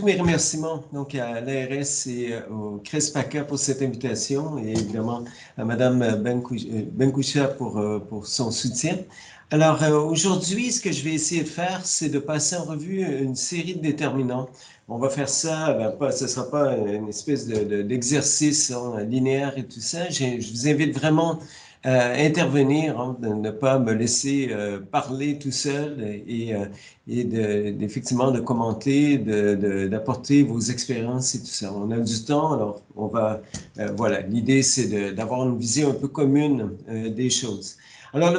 tous mes remerciements donc à l'ARS et au CRESPACA pour cette invitation et évidemment à Mme Benkoucha pour son soutien. Alors aujourd'hui, ce que je vais essayer de faire, c'est de passer en revue une série de déterminants. On va faire ça, ce ne sera pas une espèce d'exercice linéaire et tout ça. Je vous invite vraiment intervenir, de ne pas me laisser parler tout seul et effectivement de commenter, d'apporter vos expériences et tout ça. On a du temps, alors on va, voilà, l'idée c'est d'avoir une vision un peu commune des choses. Alors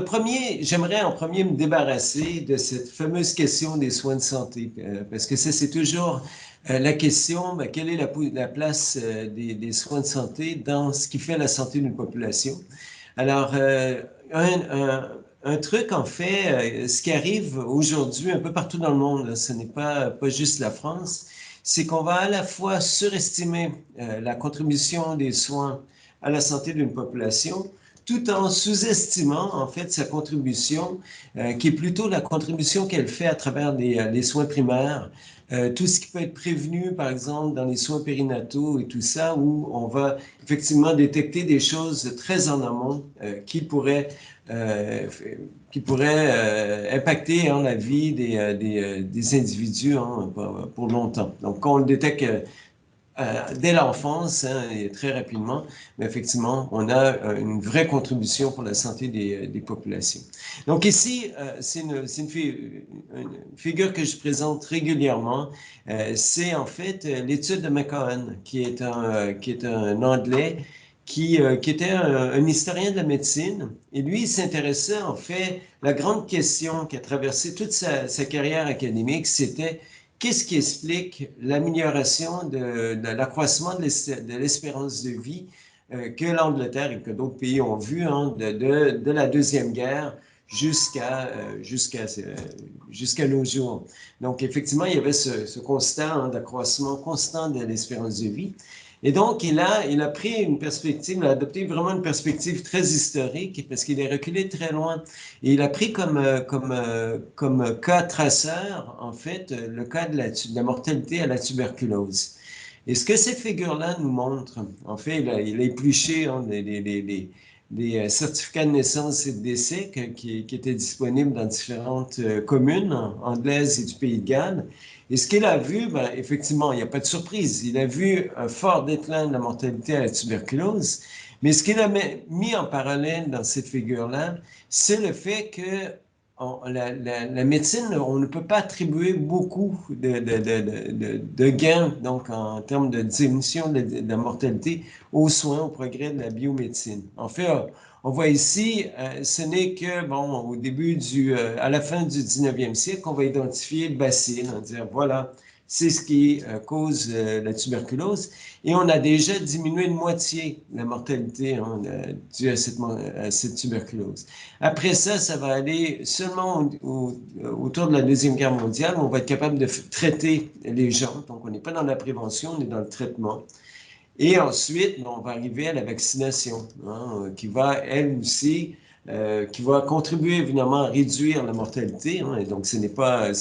j'aimerais en premier me débarrasser de cette fameuse question des soins de santé, parce que ça c'est toujours la question, quelle est la place des soins de santé dans ce qui fait la santé d'une population? Alors, un truc, en fait, ce qui arrive aujourd'hui un peu partout dans le monde, là, ce n'est pas juste la France, c'est qu'on va à la fois surestimer la contribution des soins à la santé d'une population, tout en sous-estimant, en fait, sa contribution, qui est plutôt la contribution qu'elle fait à travers les soins primaires, tout ce qui peut être prévenu, par exemple, dans les soins périnataux et tout ça, où on va effectivement détecter des choses très en amont euh, qui pourraient impacter la vie des individus pour longtemps. Donc, quand on le détecte dès l'enfance et très rapidement, mais effectivement, on a une vraie contribution pour la santé des populations. Donc ici, c'est une figure que je présente régulièrement. C'est en fait l'étude de McCohen, qui est un Anglais qui était un historien de la médecine. Et lui, il s'intéressait en fait, la grande question qui a traversé toute sa carrière académique, c'était qu'est-ce qui explique l'amélioration de l'accroissement de l'espérance de vie que l'Angleterre et que d'autres pays ont vu de la Deuxième Guerre jusqu'à nos jours. Donc, effectivement, il y avait ce constat d'accroissement constant de l'espérance de vie. Et donc, il a pris une perspective, il a adopté vraiment une perspective très historique parce qu'il est reculé très loin. Et il a pris comme cas traceur, en fait, le cas de la mortalité à la tuberculose. Et ce que cette figure-là nous montre, en fait, il a épluché des certificats de naissance et de décès qui étaient disponibles dans différentes communes anglaises et du Pays de Galles. Et ce qu'il a vu, effectivement, il n'y a pas de surprise. Il a vu un fort déclin de la mortalité à la tuberculose. Mais ce qu'il a mis en parallèle dans cette figure-là, c'est le fait que la médecine, on ne peut pas attribuer beaucoup de gains, donc en termes de diminution de la mortalité, aux soins, au progrès de la biomédecine. En fait, on voit ici, ce n'est que, bon, à la fin du 19e siècle, qu'on va identifier le bacille, on va dire, voilà, c'est ce qui cause la tuberculose. Et on a déjà diminué de moitié la mortalité due à cette tuberculose. Après ça, ça va aller seulement autour de la Deuxième Guerre mondiale, où on va être capable de traiter les gens. Donc, on n'est pas dans la prévention, on est dans le traitement. Et ensuite, on va arriver à la vaccination, qui va, elle aussi, qui va contribuer évidemment à réduire la mortalité. Et donc, ce n'est pas.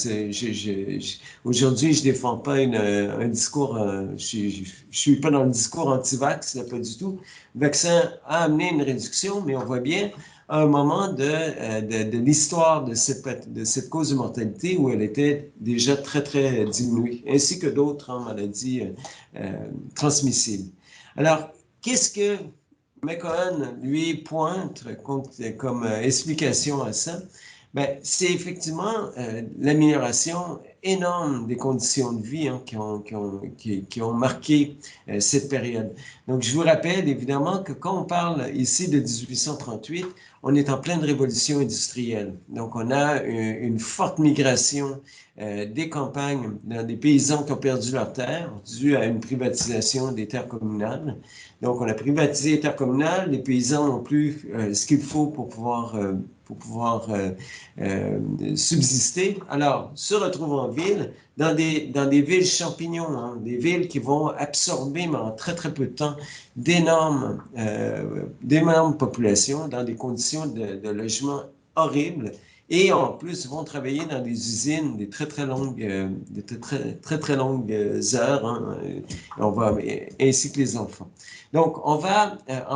Aujourd'hui, je ne défends pas un discours. Je ne suis pas dans le discours anti-vax, pas du tout. Le vaccin a amené une réduction, mais on voit bien à un moment de l'histoire de cette cause de mortalité où elle était déjà très, très diminuée, ainsi que d'autres maladies transmissibles. Alors, qu'est-ce que McCohen lui pointe comme explication à ça? Ben, c'est effectivement l'amélioration énorme des conditions de vie qui ont marqué cette période. Donc, je vous rappelle évidemment que quand on parle ici de 1838, on est en pleine révolution industrielle. Donc, on a une forte migration des campagnes dans des paysans qui ont perdu leurs terres dû à une privatisation des terres communales. Donc, on a privatisé les terres communales, les paysans n'ont plus ce qu'il faut pour pouvoir subsister. Alors, se retrouvent en ville, dans des villes champignons, des villes qui vont absorber, mais en très, très peu de temps, d'énormes populations dans des conditions de logement horribles et en plus vont travailler dans des usines des très longues, très longues heures, hein, ainsi que les enfants. Donc, en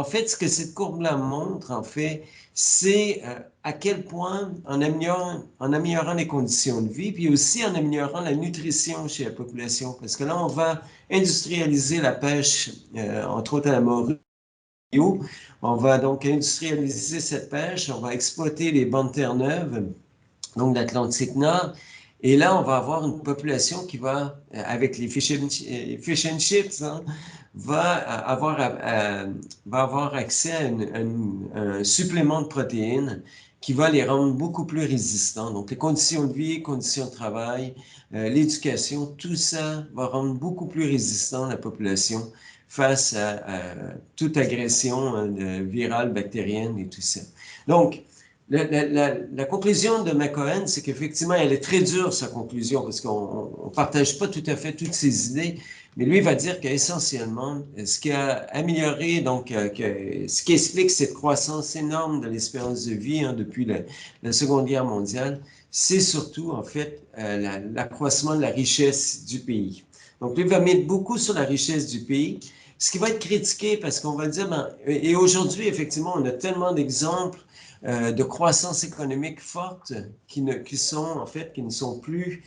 fait, ce que cette courbe-là montre, en fait, c'est à quel point, en améliorant les conditions de vie, puis aussi en améliorant la nutrition chez la population, parce que là, on va industrialiser la pêche, entre autres à la morue. On va donc industrialiser cette pêche, on va exploiter les bancs de terre neuves, donc l'Atlantique Nord, et là, on va avoir une population qui va, avec les fish and chips, hein, va avoir accès à un supplément de protéines qui va les rendre beaucoup plus résistants. Donc, les conditions de vie, conditions de travail, l'éducation, tout ça va rendre beaucoup plus résistant la population face à toute agression virale, bactérienne et tout ça. Donc, la conclusion de McCohen, c'est qu'effectivement, elle est très dure, sa conclusion, parce qu'on ne partage pas tout à fait toutes ses idées, mais lui va dire qu'essentiellement, ce qui a amélioré, donc, ce qui explique cette croissance énorme de l'espérance de vie depuis la Seconde Guerre mondiale, c'est surtout, en fait, l'accroissement de la richesse du pays. Donc, lui va mettre beaucoup sur la richesse du pays, ce qui va être critiqué parce qu'on va dire, ben, et aujourd'hui, effectivement, on a tellement d'exemples de croissance économique forte qui ne sont plus,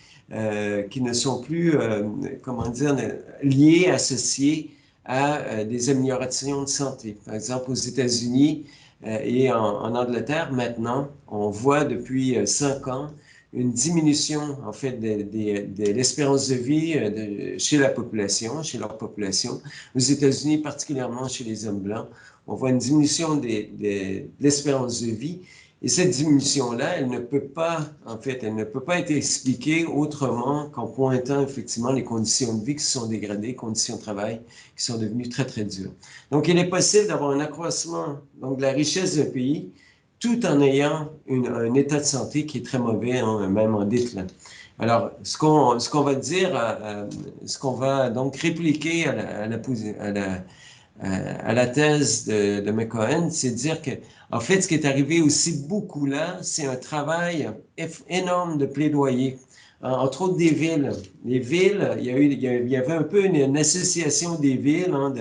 comment dire, liées, associées à des améliorations de santé. Par exemple, aux États-Unis et en Angleterre, maintenant, on voit depuis 5 ans une diminution, en fait, de l'espérance de vie chez la population, chez leur population. Aux États-Unis, particulièrement chez les hommes blancs, on voit une diminution de l'espérance de vie. Et cette diminution-là, elle ne peut pas, en fait, elle ne peut pas être expliquée autrement qu'en pointant effectivement les conditions de vie qui se sont dégradées, conditions de travail qui sont devenues très dures. Donc, il est possible d'avoir un accroissement donc, de la richesse d'un pays tout en ayant un état de santé qui est très mauvais, hein, même en déclin. Alors, ce qu'on va dire, ce qu'on va donc répliquer à la thèse de McCohen, c'est de dire que, en fait, ce qui est arrivé aussi beaucoup là, c'est un travail énorme de plaidoyer. Entre autres des villes. Les villes, il y avait un peu une association des villes hein,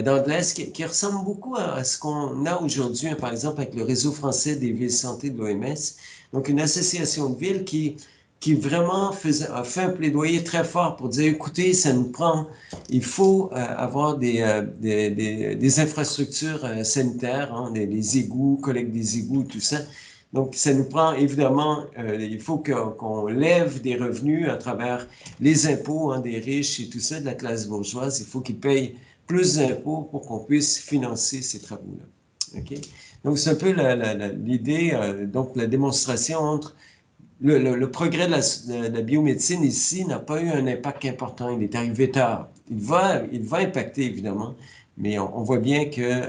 dans l'Est qui ressemble beaucoup à ce qu'on a aujourd'hui, par exemple, avec le réseau français des villes santé de l'OMS. Donc, une association de villes qui vraiment a fait un plaidoyer très fort pour dire, écoutez, ça nous prend, il faut avoir des infrastructures sanitaires, hein, les égouts, collecte des égouts, tout ça. Donc, ça nous prend, évidemment, il faut qu'on lève des revenus à travers les impôts hein, des riches et tout ça, de la classe bourgeoise. Il faut qu'ils payent plus d'impôts pour qu'on puisse financer ces travaux-là. OK? Donc, c'est un peu l'idée, donc la démonstration entre le progrès de la biomédecine ici n'a pas eu un impact important. Il est arrivé tard. Il va impacter, évidemment, mais on voit bien que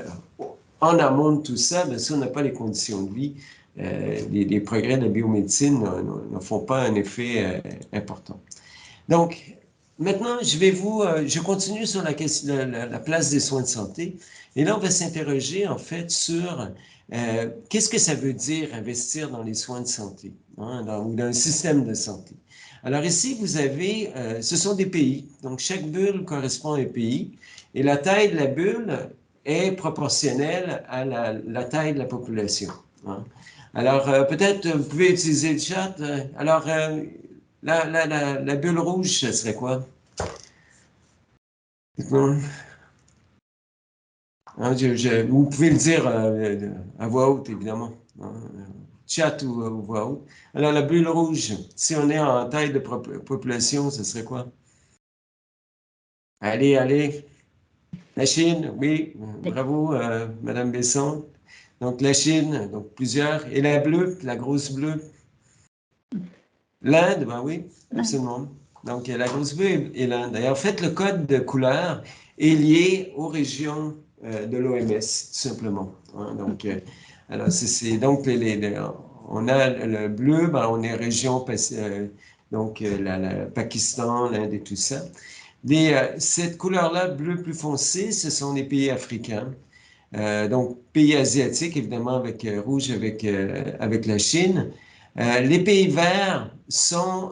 en amont de tout ça, bien, si on n'a pas les conditions de vie, les progrès de la biomédecine ne font pas un effet important. Donc, maintenant, je continue sur la place des soins de santé. Et là, on va s'interroger, en fait, sur qu'est-ce que ça veut dire investir dans les soins de santé hein, ou dans un système de santé. Alors ici, vous avez, ce sont des pays. Donc, chaque bulle correspond à un pays. Et la taille de la bulle est proportionnelle à la taille de la population. Hein. Alors, peut-être, vous pouvez utiliser le chat. Alors, la bulle rouge, ce serait quoi? Hein, vous pouvez le dire à voix haute, évidemment. Hein, chat ou voix haute. Alors, la bulle rouge, si on est en taille de population, ce serait quoi? Allez, allez. La Chine, oui. Bravo, Madame Besson. Donc, la Chine, donc plusieurs. Et la bleue, la grosse bleue? L'Inde, ben oui, absolument. Donc, la grosse bleue et l'Inde. Et en fait, le code de couleur est lié aux régions de l'OMS, tout simplement. Hein. Donc, alors, donc on a le bleu, ben, on est région, donc la Pakistan, l'Inde et tout ça. Cette couleur-là, bleu plus foncé, ce sont les pays africains. Donc, pays asiatiques, évidemment, avec rouge avec la Chine. Les pays verts sont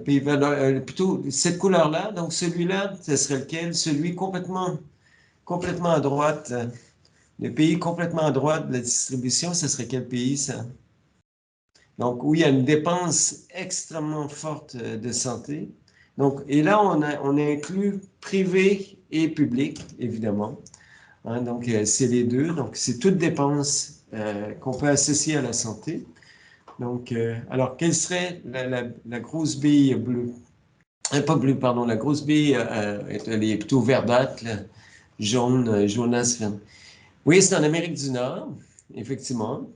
pays verts, plutôt cette couleur-là. Donc, celui-là, ce serait lequel? Celui complètement à droite. Le pays complètement à droite de la distribution, ce serait quel pays, ça? Donc, où il y a une dépense extrêmement forte de santé. Donc, et là, on a inclus privé et public, évidemment. Hein, donc, c'est les deux. Donc, c'est toute dépense qu'on peut associer à la santé. Donc, alors, quelle serait la grosse bille bleue? Pas bleue, pardon, la grosse bille, elle est plutôt verdâtre, là, jaune, jaunasse. Oui, c'est en Amérique du Nord, effectivement.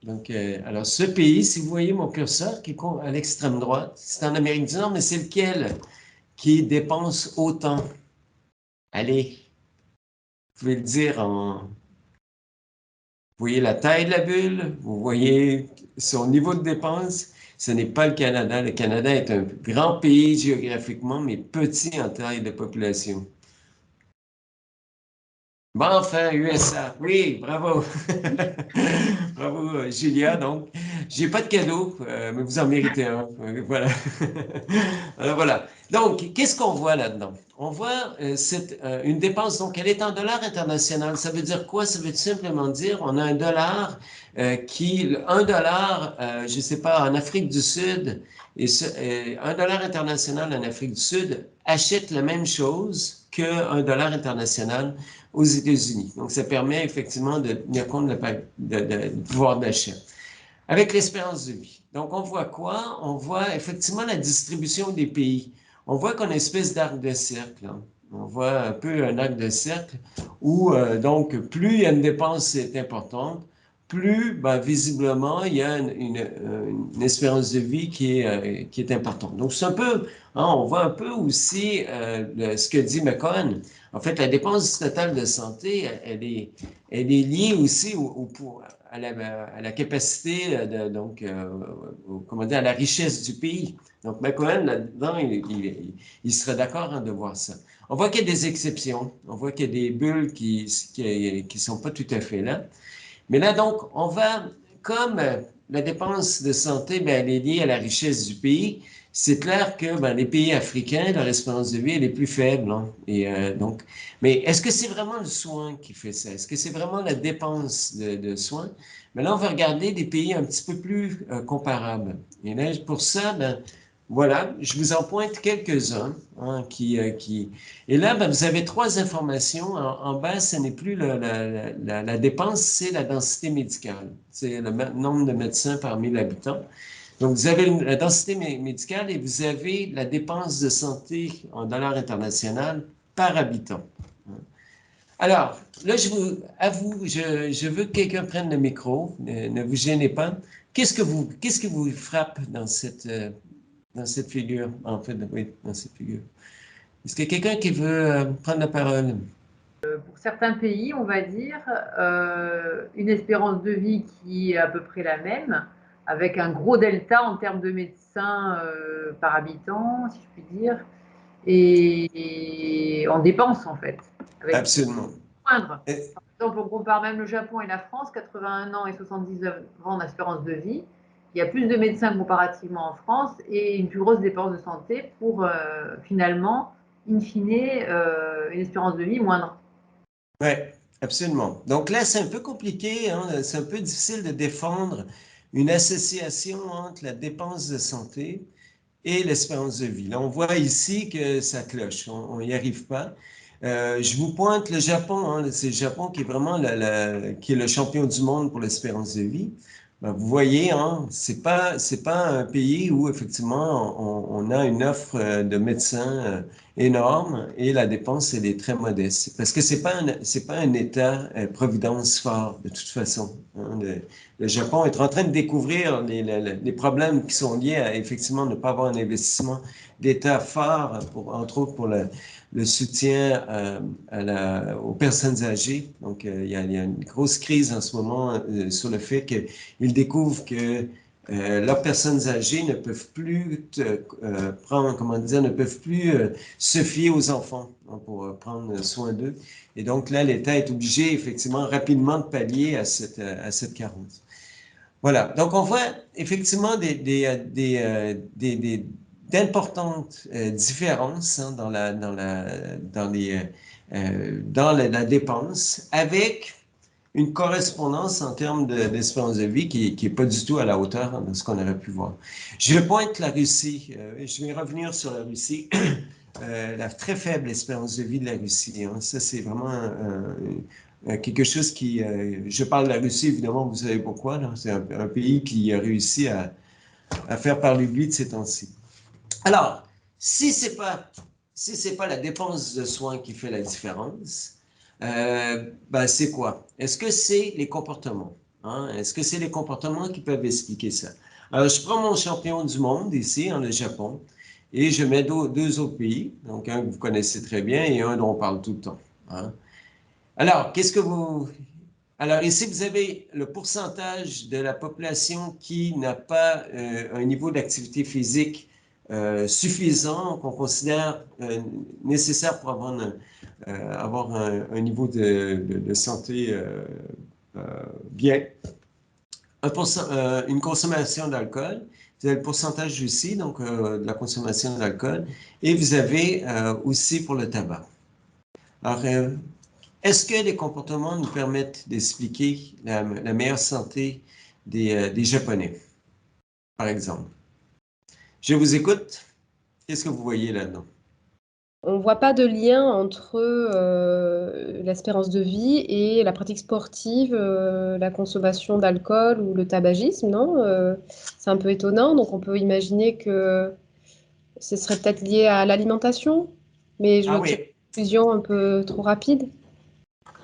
Donc, alors, ce pays, si vous voyez mon curseur qui est à l'extrême droite, c'est en Amérique du Nord, mais c'est lequel qui dépense autant? Allez, vous pouvez le dire en... Vous voyez la taille de la bulle, vous voyez son niveau de dépense. Ce n'est pas le Canada. Le Canada est un grand pays géographiquement, mais petit en taille de population. Bon, enfin, USA. Oui, bravo. Bravo, Julia. Donc, j'ai pas de cadeau, mais vous en méritez un. Voilà. Alors, voilà. Donc, qu'est-ce qu'on voit là-dedans? On voit une dépense, donc elle est en dollars international. Ça veut dire quoi? Ça veut simplement dire on a un dollar un dollar, je ne sais pas, en Afrique du Sud, un dollar international en Afrique du Sud achète la même chose qu'un dollar international aux États-Unis. Donc, ça permet effectivement de tenir compte du pouvoir d'achat. Avec l'espérance de vie. Donc, on voit quoi? On voit effectivement la distribution des pays. On voit qu'on a une espèce d'arc de cercle. Hein. On voit un peu un arc de cercle où, donc, plus il y a une dépense importante, plus, ben, visiblement, il y a une espérance de vie qui est importante. Donc, c'est un peu, hein, on voit un peu aussi ce que dit McCone. En fait, la dépense totale de santé, elle est liée aussi à la capacité, donc, comment dire, à la richesse du pays. Donc, McCone, là-dedans, il serait d'accord, hein, de voir ça. On voit qu'il y a des exceptions. On voit qu'il y a des bulles qui sont pas tout à fait là. Mais là, donc, on va, comme la dépense de santé, bien, elle est liée à la richesse du pays, c'est clair que ben, les pays africains, leur espérance de vie, elle est plus faible. Hein. Et, donc, mais est-ce que c'est vraiment le soin qui fait ça? Est-ce que c'est vraiment la dépense de soins? Mais là, on va regarder des pays un petit peu plus comparables. Et là, pour ça, ben, voilà, je vous en pointe quelques-uns, hein, Et là, ben, vous avez trois informations. En bas, ce n'est plus la dépense, c'est la densité médicale. C'est le nombre de médecins par 1000 habitants. Donc, vous avez la densité médicale et vous avez la dépense de santé en dollars international par habitant. Alors, là, je veux que quelqu'un prenne le micro. Ne vous gênez pas. Qu'est-ce que vous frappe dans cette figure, en fait, oui, dans cette figure? Est-ce qu'il y a quelqu'un qui veut prendre la parole? Pour certains pays, on va dire, une espérance de vie qui est à peu près la même, avec un gros delta en termes de médecins par habitant, si je puis dire, et en dépenses, en fait. Avec Absolument. moindre. Par exemple, on compare même le Japon et la France, 81 ans et 79 ans d'espérance de vie. Il y a plus de médecins comparativement en France et une plus grosse dépense de santé pour finalement, in fine, une espérance de vie moindre. Oui, absolument. Donc là, c'est un peu compliqué, hein, c'est un peu difficile de défendre une association entre la dépense de santé et l'espérance de vie. Là, on voit ici que ça cloche, on n'y arrive pas. Je vous pointe le Japon, hein, c'est le Japon qui est vraiment qui est le champion du monde pour l'espérance de vie. Ben, vous voyez, hein, c'est pas un pays où effectivement on a une offre de médecins énorme et la dépense elle est très modeste parce que c'est pas un État providence fort de toute façon. Hein. Le Japon est en train de découvrir les problèmes qui sont liés à effectivement ne pas avoir un investissement d'État fort pour entre autres pour le soutien aux personnes âgées. Donc, il y a une grosse crise en ce moment sur le fait qu'ils découvrent que leurs personnes âgées ne peuvent plus prendre, comment dire, ne peuvent plus se fier aux enfants, hein, pour prendre soin d'eux. Et donc là, l'État est obligé effectivement rapidement de pallier à cette carence. Voilà. Donc, on voit effectivement d'importantes différences hein, dans la dépense avec une correspondance en termes d'espérance de vie qui n'est pas du tout à la hauteur de ce qu'on aurait pu voir. Je pointe la Russie. Je vais revenir sur la Russie. La très faible espérance de vie de la Russie. Hein. Ça, c'est vraiment quelque chose qui... je parle de la Russie, évidemment, vous savez pourquoi. C'est un pays qui a réussi à faire parler de lui de ces temps-ci. Alors, si c'est pas la dépense de soins qui fait la différence, ben c'est quoi? Est-ce que c'est les comportements? Hein? Est-ce que c'est les comportements qui peuvent expliquer ça? Alors, je prends mon champion du monde ici, le Japon, et je mets deux autres pays, donc un que vous connaissez très bien et un dont on parle tout le temps. Hein? Alors, Alors, ici, vous avez le pourcentage de la population qui n'a pas un niveau d'activité physique suffisant, qu'on considère nécessaire pour avoir un niveau de santé bien. Une consommation d'alcool. Vous avez le pourcentage aussi, donc de la consommation d'alcool. Et vous avez aussi pour le tabac. Alors, est-ce que les comportements nous permettent d'expliquer la meilleure santé des Japonais, par exemple? Je vous écoute. Qu'est-ce que vous voyez là-dedans? On ne voit pas de lien entre l'espérance de vie et la pratique sportive, la consommation d'alcool ou le tabagisme, non? C'est un peu étonnant, donc on peut imaginer que ce serait peut-être lié à l'alimentation, mais je Ah tire oui. une conclusion un peu trop rapide.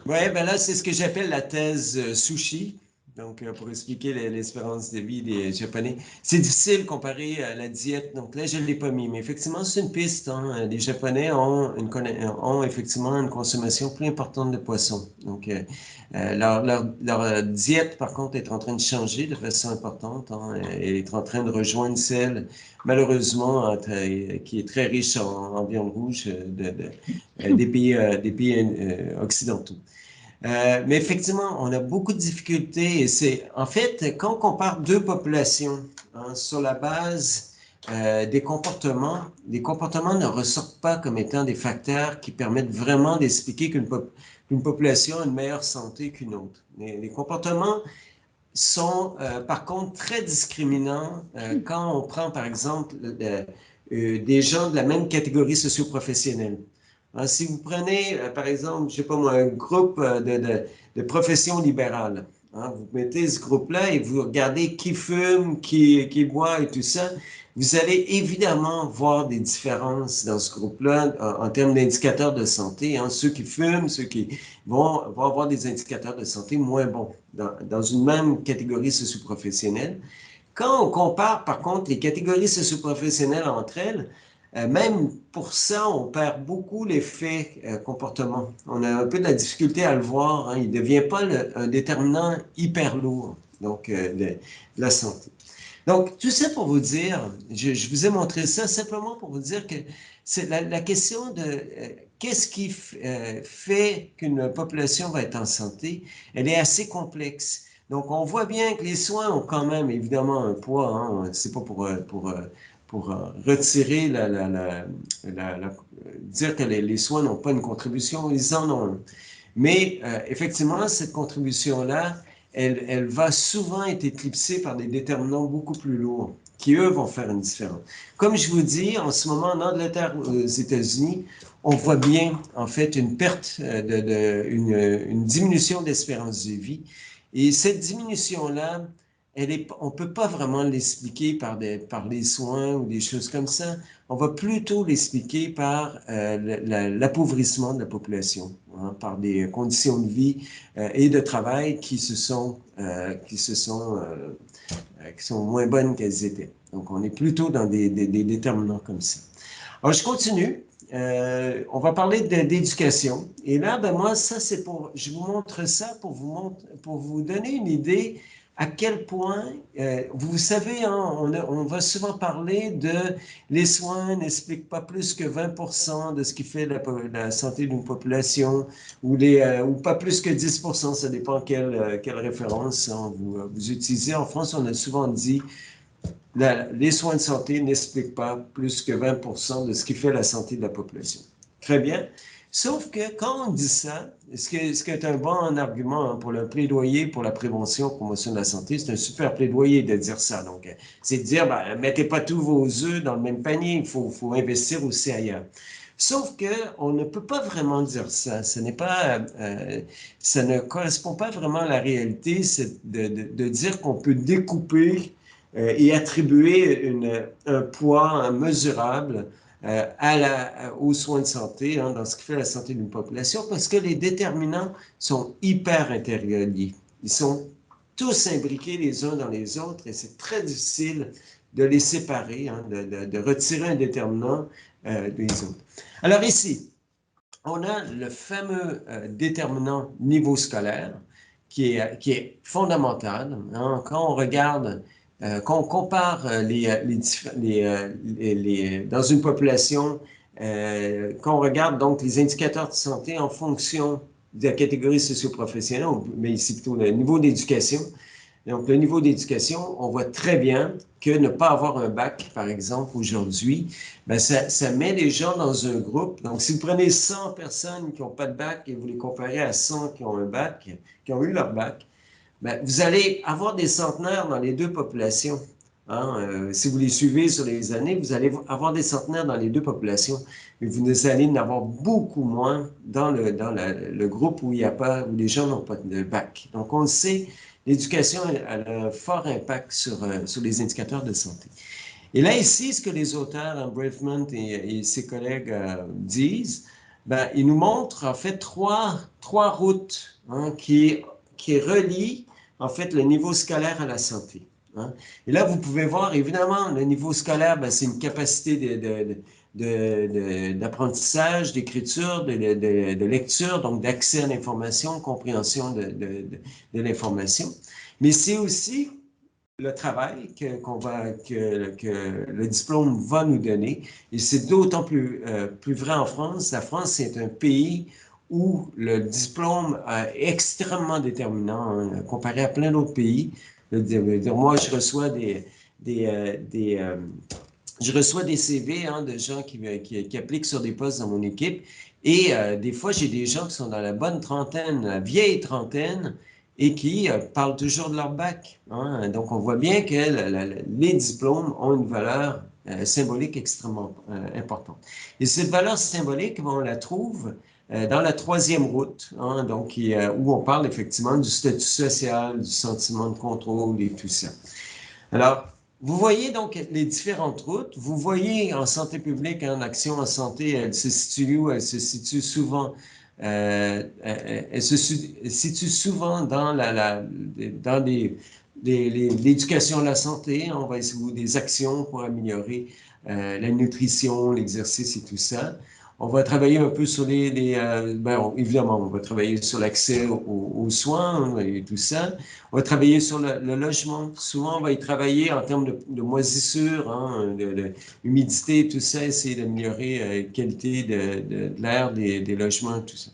Oui, ben là, c'est ce que j'appelle la thèse sushi. Donc, pour expliquer l'espérance de vie des Japonais. C'est difficile comparé à la diète. Donc là, je ne l'ai pas mis. Mais effectivement, c'est une piste. Hein. Les Japonais ont effectivement une consommation plus importante de poissons. Donc, leur diète, par contre, est en train de changer de façon importante. Hein. Elle est en train de rejoindre celle, malheureusement, qui est très riche en viande rouge des pays occidentaux. Mais effectivement, on a beaucoup de difficultés. En fait, quand on compare deux populations hein, sur la base des comportements ne ressortent pas comme étant des facteurs qui permettent vraiment d'expliquer qu'une population a une meilleure santé qu'une autre. Les comportements sont par contre très discriminants quand on prend par exemple des gens de la même catégorie socio-professionnelle. Hein, si vous prenez par exemple, je sais pas moi, un groupe de professions libérales, hein, vous mettez ce groupe-là et vous regardez qui fume, qui boit et tout ça, vous allez évidemment voir des différences dans ce groupe-là en termes d'indicateurs de santé. Hein. Ceux qui fument, ceux qui vont avoir des indicateurs de santé moins bons dans une même catégorie socio-professionnelle. Quand on compare, par contre, les catégories socio-professionnelles entre elles, même pour ça, on perd beaucoup l'effet comportement. On a un peu de la difficulté à le voir. Hein. Il ne devient pas un déterminant hyper lourd donc, de la santé. Donc, tout ça pour vous dire, je vous ai montré ça simplement pour vous dire que c'est la question de qu'est-ce qui fait qu'une population va être en santé, elle est assez complexe. Donc, on voit bien que les soins ont quand même évidemment un poids. Hein. C'est pas pour retirer dire que les soins n'ont pas une contribution, ils en ont un. Mais effectivement, cette contribution-là, elle va souvent être éclipsée par des déterminants beaucoup plus lourds qui, eux, vont faire une différence. Comme je vous dis, en ce moment, en Angleterre, aux États-Unis, on voit bien, en fait, une perte, une diminution d'espérance de vie. Et cette diminution-là, on ne peut pas vraiment l'expliquer par les soins ou des choses comme ça. On va plutôt l'expliquer par l'appauvrissement de la population, hein, par des conditions de vie et de travail qui sont moins bonnes qu'elles étaient. Donc, on est plutôt dans des déterminants comme ça. Alors, je continue. On va parler d'éducation. Et là, ben moi, ça, je vous montre ça pour vous donner une idée à quel point, vous savez, hein, on va souvent parler de les soins n'expliquent pas plus que 20% de ce qui fait la santé d'une population, ou pas plus que 10%, ça dépend quelle référence hein, vous utilisez. En France, on a souvent dit les soins de santé n'expliquent pas plus que 20% de ce qui fait la santé de la population. Très bien. Sauf que quand on dit ça, ce qui est un bon argument hein, pour le plaidoyer pour la prévention, promotion de la santé, c'est un super plaidoyer de dire ça. Donc, c'est de dire, ben, mettez pas tous vos œufs dans le même panier, il faut investir aussi ailleurs. Sauf qu'on ne peut pas vraiment dire ça. Ça ne correspond pas vraiment à la réalité, c'est de dire qu'on peut découper et attribuer un poids mesurable aux soins de santé, hein, dans ce qui fait la santé d'une population, parce que les déterminants sont hyper interreliés. Ils sont tous imbriqués les uns dans les autres et c'est très difficile de les séparer, hein, de retirer un déterminant des autres. Alors ici, on a le fameux déterminant niveau scolaire qui est fondamental. Hein, quand on regarde quand on compare dans une population, quand on regarde donc les indicateurs de santé en fonction de la catégorie socio-professionnelle, mais ici plutôt le niveau d'éducation. Donc, le niveau d'éducation, on voit très bien que ne pas avoir un bac, par exemple, aujourd'hui, ben ça met les gens dans un groupe. Donc, si vous prenez 100 personnes qui n'ont pas de bac et vous les comparez à 100 qui ont un bac, qui ont eu leur bac, ben, vous allez avoir des centenaires dans les deux populations. Hein? Si vous les suivez sur les années, vous allez avoir des centenaires dans les deux populations, mais vous allez en avoir beaucoup moins dans le groupe où les gens n'ont pas de bac. Donc, on le sait, l'éducation a un fort impact sur les indicateurs de santé. Et là, ici, ce que les auteurs, hein, Bravement et ses collègues disent, ben, ils nous montrent en fait trois routes hein, qui relient en fait le niveau scolaire à la santé. Hein. Et là, vous pouvez voir, évidemment, le niveau scolaire, ben, c'est une capacité d'apprentissage, d'écriture, de lecture, donc d'accès à l'information, compréhension de l'information. Mais c'est aussi le travail que le diplôme va nous donner. Et c'est d'autant plus vrai en France. La France, c'est un pays où le diplôme est extrêmement déterminant hein, comparé à plein d'autres pays. Moi, je reçois je reçois des CV hein, de gens qui appliquent sur des postes dans mon équipe. Et des fois, j'ai des gens qui sont dans la bonne trentaine, la vieille trentaine, et qui parlent toujours de leur bac. Hein. Donc, on voit bien que les diplômes ont une valeur symbolique extrêmement importante. Et cette valeur symbolique, on la trouve dans la troisième route, hein, donc, où on parle effectivement du statut social, du sentiment de contrôle et tout ça. Alors, vous voyez donc les différentes routes. Vous voyez en santé publique, en action en santé, elle se situe où? Elle se situe souvent elle se situe souvent dans l'éducation de la santé. On va essayer des actions pour améliorer la nutrition, l'exercice et tout ça. On va travailler un peu sur évidemment, on va travailler sur l'accès aux soins et tout ça. On va travailler sur le logement. Souvent, on va y travailler en termes de moisissure, hein, d'humidité, tout ça, essayer d'améliorer la qualité de l'air des logements, tout ça.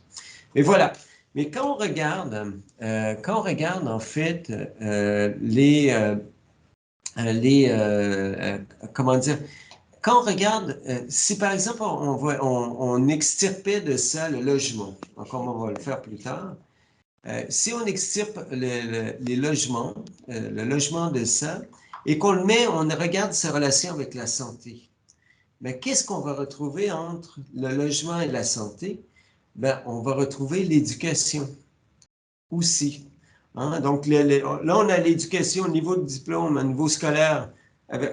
Mais voilà. Mais quand on regarde en fait comment dire, quand on regarde, si par exemple on extirpait de ça le logement, comme on va le faire plus tard, si on extirpe les logements, le logement de ça, et qu'on on regarde sa relation avec la santé, mais qu'est-ce qu'on va retrouver entre le logement et la santé? Ben, on va retrouver l'éducation aussi. Hein? Donc là, on a l'éducation au niveau de diplôme, au niveau scolaire,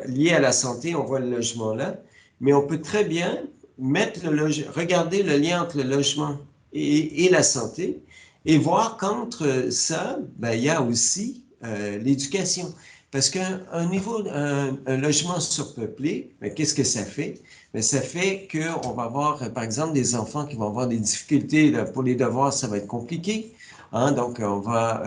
lié à la santé, on voit le logement là, mais on peut très bien regarder le lien entre le logement et la santé et voir qu'entre ça, ben, il y a aussi l'éducation. Parce un logement surpeuplé, qu'est-ce que ça fait? Ça fait qu'on va avoir, par exemple, des enfants qui vont avoir des difficultés là, pour les devoirs, ça va être compliqué. Hein? Donc, on va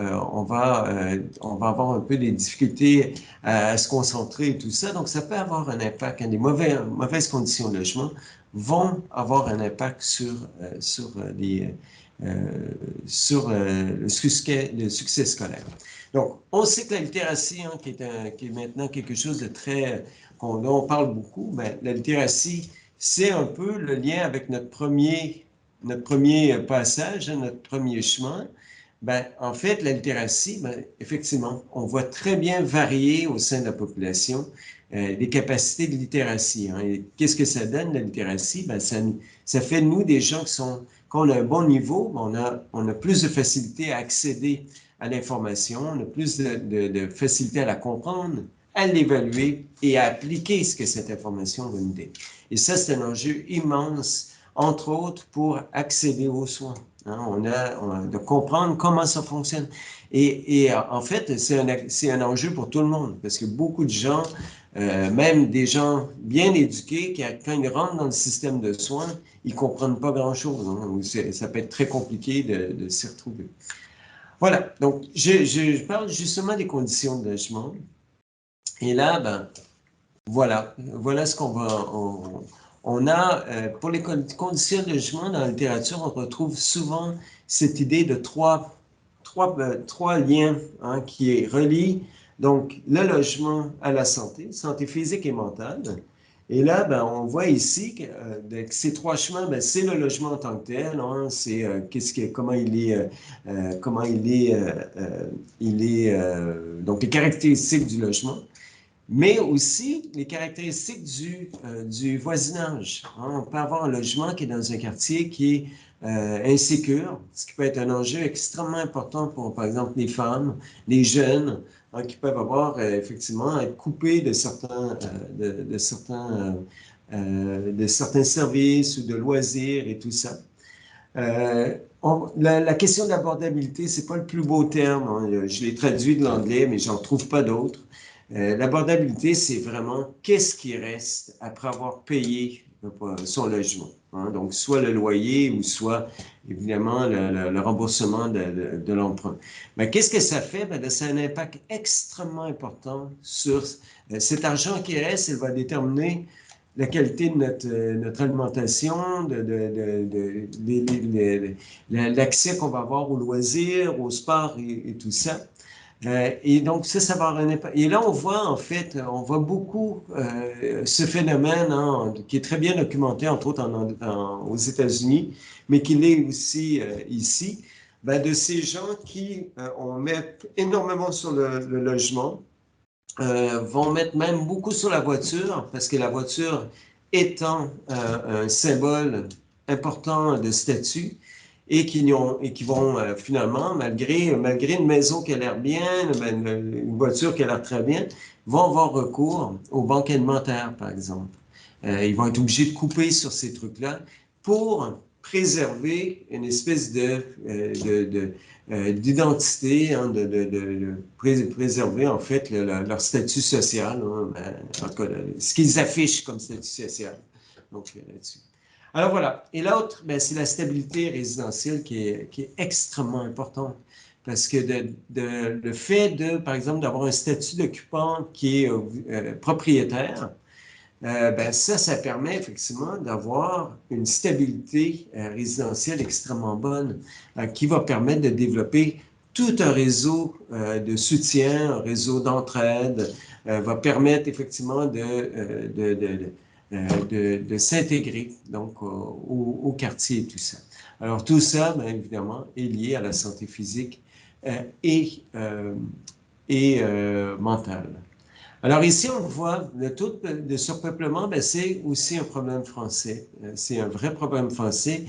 avoir un peu des difficultés à se concentrer et tout ça. Donc, ça peut avoir un impact. Hein, mauvaises conditions de logement vont avoir un impact le succès scolaire. Donc, on sait que la littératie, hein, qui est maintenant quelque chose de dont on parle beaucoup, mais la littératie, c'est un peu le lien avec notre premier passage, hein, notre premier chemin. En fait, la littératie, effectivement, on voit très bien varier au sein de la population les capacités de littératie. Hein. Qu'est-ce que ça donne, la littératie? Ça fait de nous des gens qu'on a un bon niveau, on a plus de facilité à accéder à l'information, on a plus de facilité à la comprendre, à l'évaluer et à appliquer ce que cette information va nous dire. Et ça, c'est un enjeu immense, entre autres, pour accéder aux soins. Hein, on a de comprendre comment ça fonctionne. Et en fait, c'est un enjeu pour tout le monde, parce que beaucoup de gens, même des gens bien éduqués, quand ils rentrent dans le système de soins, ils ne comprennent pas grand-chose. Hein, ça peut être très compliqué de s'y retrouver. Voilà, donc je parle justement des conditions de logement. Et là, voilà ce qu'on va... On a, pour les conditions de logement dans la littérature, on retrouve souvent cette idée de trois liens hein, qui relient donc le logement à la santé physique et mentale. Et là, on voit ici que ces trois chemins, c'est le logement en tant que tel, hein, c'est comment il est, donc les caractéristiques du logement, mais aussi les caractéristiques du voisinage. Hein. On peut avoir un logement qui est dans un quartier qui est insécure, ce qui peut être un enjeu extrêmement important pour, par exemple, les femmes, les jeunes, hein, qui peuvent avoir, effectivement, être coupés de certains services ou de loisirs et tout ça. La question de l'abordabilité, c'est pas le plus beau terme. Hein. Je l'ai traduit de l'anglais, mais j'en trouve pas d'autre. L'abordabilité, c'est vraiment qu'est-ce qui reste après avoir payé son logement. Hein. Donc, soit le loyer ou soit, évidemment, le remboursement de l'emprunt. Mais qu'est-ce que ça fait? Ça a un impact extrêmement important sur cet argent qui reste. Il va déterminer la qualité de notre alimentation, l'accès qu'on va avoir aux loisirs, au sport et tout ça. Et donc, ça va avoir un impact. Et là, on voit beaucoup ce phénomène hein, qui est très bien documenté, entre autres aux États-Unis, mais qui l'est aussi ici, de ces gens qui on met énormément sur le logement, vont mettre même beaucoup sur la voiture, parce que la voiture étant un symbole important de statut, et qui vont finalement, malgré une maison qui a l'air bien, une voiture qui a l'air très bien, vont avoir recours aux banques alimentaires, par exemple. Ils vont être obligés de couper sur ces trucs-là pour préserver une espèce d'identité, hein, préserver en fait leur statut social, hein, en tout cas, ce qu'ils affichent comme statut social. Donc, là-dessus. Alors voilà. Et l'autre, c'est la stabilité résidentielle qui est extrêmement importante. Parce que le fait par exemple, d'avoir un statut d'occupant qui est propriétaire, ça permet effectivement d'avoir une stabilité résidentielle extrêmement bonne qui va permettre de développer tout un réseau de soutien, un réseau d'entraide, va permettre effectivement de s'intégrer donc au quartier et tout ça. Alors tout ça, évidemment, est lié à la santé physique et mentale. Alors ici, on voit le taux de surpeuplement, c'est aussi un problème français. C'est un vrai problème français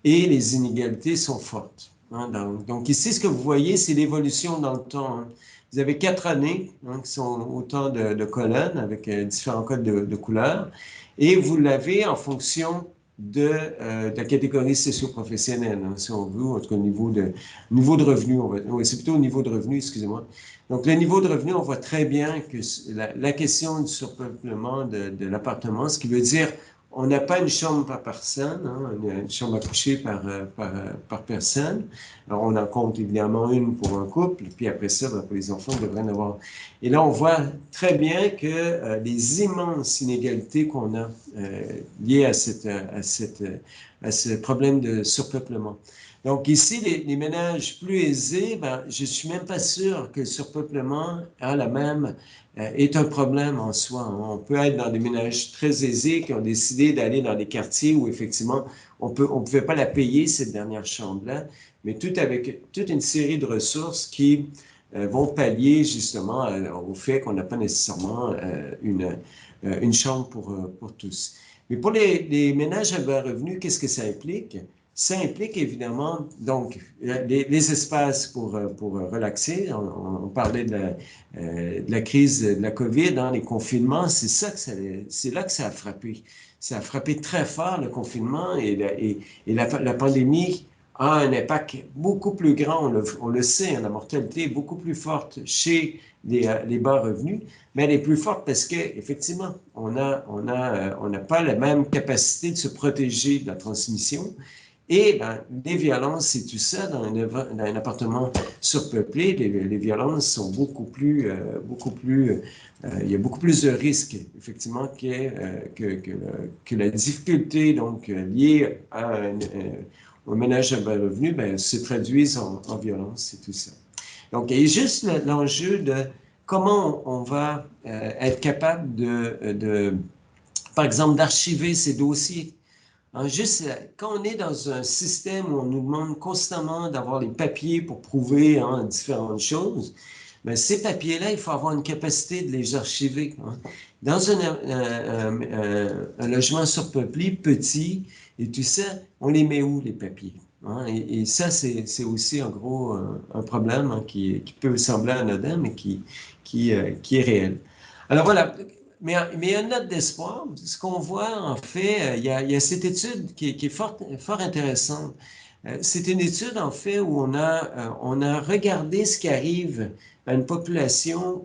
et les inégalités sont fortes. Hein, donc ici, ce que vous voyez, c'est l'évolution dans le temps. Hein. Vous avez 4 années hein, qui sont autant de colonnes avec différents codes de couleurs et vous l'avez en fonction de la catégorie socio-professionnelle, hein, si on veut, en tout cas niveau de revenu, oui, c'est plutôt au niveau de revenu, excusez-moi. Donc, le niveau de revenu, on voit très bien que la question du surpeuplement de l'appartement, ce qui veut dire on n'a pas une chambre par personne, hein, une chambre à coucher par personne. Alors, on en compte évidemment une pour un couple, puis après ça, ben, pour les enfants, on devrait en avoir. Et là, on voit très bien que les immenses inégalités qu'on a liées à ce problème de surpeuplement. Donc ici, les ménages plus aisés, ben, je ne suis même pas sûr que le surpeuplement est un problème en soi. Hein. On peut être dans des ménages très aisés qui ont décidé d'aller dans des quartiers où effectivement, on ne pouvait pas la payer, cette dernière chambre-là, mais avec toute une série de ressources qui vont pallier justement au fait qu'on n'a pas nécessairement une chambre pour tous. Mais pour les ménages à bas revenus, qu'est-ce que ça implique? Ça implique évidemment donc les espaces pour relaxer. On parlait de la crise de la COVID, hein, les confinements, c'est là que ça a frappé. Ça a frappé très fort le confinement et la pandémie a un impact beaucoup plus grand, on le sait, hein, la mortalité est beaucoup plus forte chez les bas revenus, mais elle est plus forte parce qu'effectivement, on n'a pas la même capacité de se protéger de la transmission. Et ben, les violences et tout ça, dans un appartement surpeuplé, les violences sont il y a beaucoup plus de risques, effectivement, que la difficulté donc, liée au ménage à bas revenu ben, se traduise en violence et tout ça. Donc, il y a juste l'enjeu de comment on va être capable par exemple, d'archiver ces dossiers. Hein, juste quand on est dans un système où on nous demande constamment d'avoir les papiers pour prouver hein, différentes choses, bien, ces papiers-là, il faut avoir une capacité de les archiver. Hein. Dans un logement surpeuplé, petit, et tout ça, on les met où, les papiers? Hein? Et ça, c'est aussi en gros un problème hein, qui peut sembler anodin, mais qui est réel. Alors voilà, mais il y a une note d'espoir. Ce qu'on voit, en fait, il y a cette étude qui est fort intéressante. C'est une étude, en fait, où on a regardé ce qui arrive à une population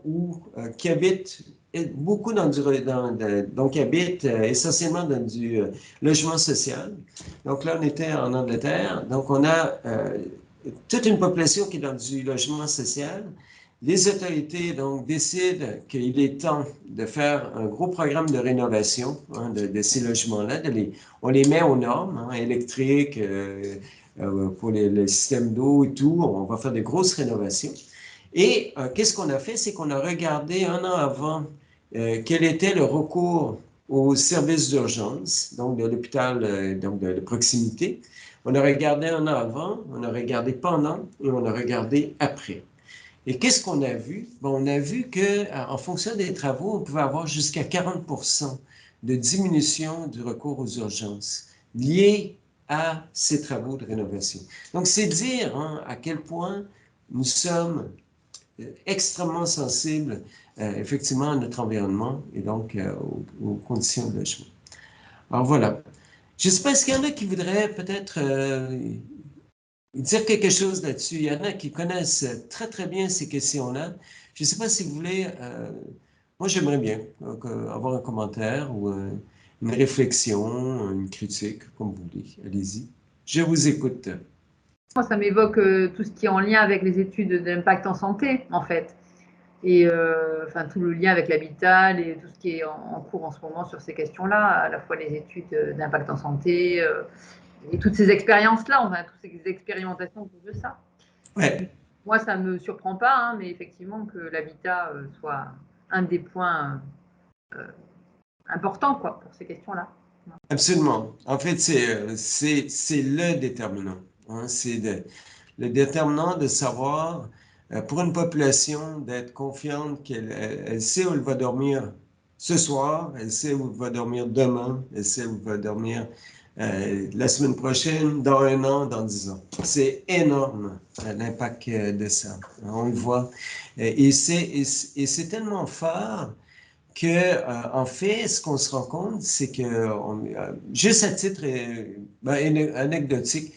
qui habite beaucoup donc habite essentiellement dans du logement social. Donc là, on était en Angleterre. Donc, on a toute une population qui est dans du logement social. Les autorités, donc, décident qu'il est temps de faire un gros programme de rénovation hein, de ces logements-là. On les met aux normes hein, électriques, pour le système d'eau et tout. On va faire des grosses rénovations. Et qu'est-ce qu'on a fait? C'est qu'on a regardé un an avant quel était le recours aux services d'urgence, donc de l'hôpital donc de proximité. On a regardé un an avant, on a regardé pendant et on a regardé après. Et qu'est-ce qu'on a vu? Bon, on a vu qu'en fonction des travaux, on pouvait avoir jusqu'à 40% de diminution du recours aux urgences liés à ces travaux de rénovation. Donc, c'est dire hein, à quel point nous sommes extrêmement sensibles, effectivement, à notre environnement et donc aux conditions de logement. Alors, voilà. Je ne sais pas, est-ce qu'il y en a qui voudraient peut-être dire quelque chose là-dessus? Il y en a qui connaissent très, très bien ces questions-là. Je ne sais pas si vous voulez... moi, j'aimerais bien avoir un commentaire ou une réflexion, une critique, comme vous voulez. Allez-y. Je vous écoute. Moi, ça m'évoque tout ce qui est en lien avec les études d'impact en santé, en fait. Et enfin, tout le lien avec l'habitat et tout ce qui est en cours en ce moment sur ces questions-là, à la fois les études d'impact en santé et toutes ces expériences-là, on a toutes ces expérimentations autour de ça. Ouais. Moi, ça ne me surprend pas, hein, mais effectivement que l'habitat soit un des points importants quoi, pour ces questions-là. Absolument. En fait, c'est le déterminant. Hein. C'est le déterminant de savoir, pour une population, d'être confiante qu'elle sait où elle va dormir ce soir, elle sait où elle va dormir demain, elle sait où elle va dormir la semaine prochaine, dans 1 an, dans 10 ans. C'est énorme l'impact de ça. On le voit. Et c'est tellement fort en fait, ce qu'on se rend compte, c'est que, juste à titre anecdotique,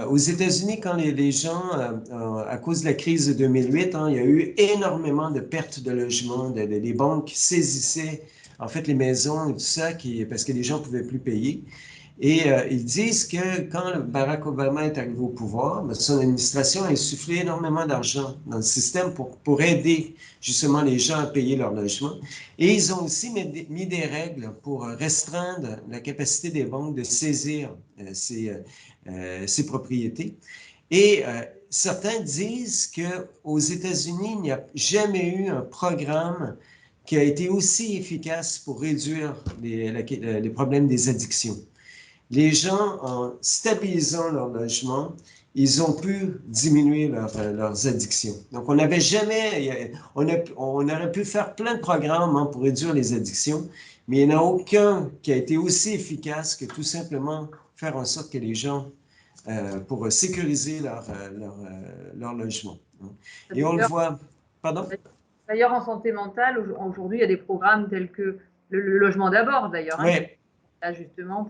aux États-Unis, quand les gens, à cause de la crise de 2008, hein, il y a eu énormément de pertes de logements, des banques saisissaient en fait les maisons et tout ça parce que les gens ne pouvaient plus payer. Et ils disent que quand Barack Obama est arrivé au pouvoir, son administration a insufflé énormément d'argent dans le système pour aider justement les gens à payer leur logement. Et ils ont aussi mis des règles pour restreindre la capacité des banques de saisir ces propriétés. Et certains disent qu'aux États-Unis, il n'y a jamais eu un programme qui a été aussi efficace pour réduire les problèmes des addictions. Les gens, en stabilisant leur logement, ils ont pu diminuer leurs addictions. Donc, on n'avait jamais, on aurait pu faire plein de programmes hein, pour réduire les addictions, mais il n'y en a aucun qui a été aussi efficace que tout simplement faire en sorte que les gens, pour sécuriser leur logement. Et on le voit, pardon? D'ailleurs, en santé mentale, aujourd'hui, il y a des programmes tels que le logement d'abord, d'ailleurs, hein, Oui. là, justement,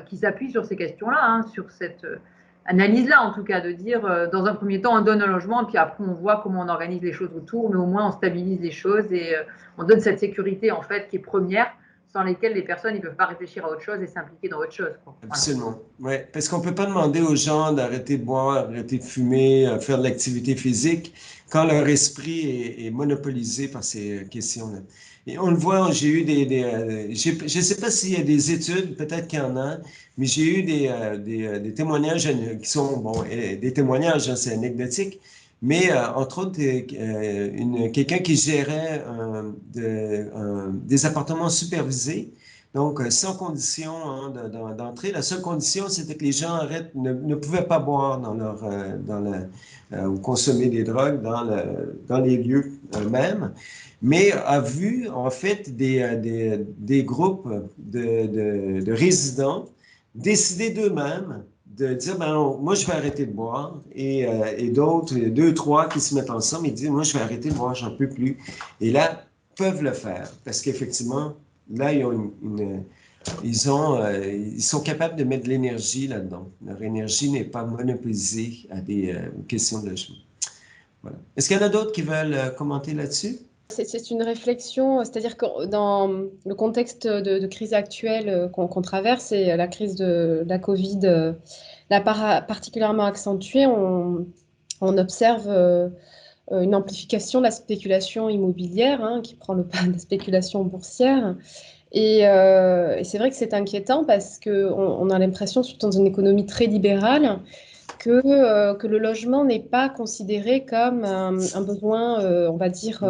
qui s'appuie sur ces questions-là, hein, sur cette analyse-là, en tout cas, de dire, dans un premier temps, on donne un logement, puis après, on voit comment on organise les choses autour, mais au moins, on stabilise les choses et on donne cette sécurité, en fait, qui est première, sans lesquelles les personnes ne peuvent pas réfléchir à autre chose et s'impliquer dans autre chose. Quoi. Absolument, voilà. Oui, parce qu'on ne peut pas demander aux gens d'arrêter de boire, arrêter de fumer, faire de l'activité physique quand leur esprit est monopolisé par ces questions-là. Et on le voit, j'ai eu je ne sais pas s'il y a des études, peut-être qu'il y en a, mais j'ai eu des témoignages qui sont, bon, des témoignages, hein, c'est anecdotique, mais entre autres, quelqu'un qui gérait des appartements supervisés, donc, sans condition hein, d'entrée. La seule condition, c'était que les gens ne pouvaient pas boire ou consommer des drogues dans les lieux eux-mêmes, mais a vu en fait des groupes de résidents décider d'eux-mêmes de dire, ben, moi, je vais arrêter de boire, et d'autres, deux, trois qui se mettent ensemble et disent, moi, je vais arrêter de boire, j'en peux plus. Et là, peuvent le faire, parce qu'effectivement, là, ils sont capables de mettre de l'énergie là-dedans. Leur énergie n'est pas monopolisée à des questions de logement. Voilà. Est-ce qu'il y en a d'autres qui veulent commenter là-dessus? C'est une réflexion, c'est-à-dire que dans le contexte de crise actuelle qu'on traverse, et la crise de la Covid l'a particulièrement accentuée, on observe une amplification de la spéculation immobilière hein, qui prend le pas de la spéculation boursière. Et c'est vrai que c'est inquiétant parce qu'on a l'impression, surtout dans une économie très libérale, que le logement n'est pas considéré comme un besoin, on va dire,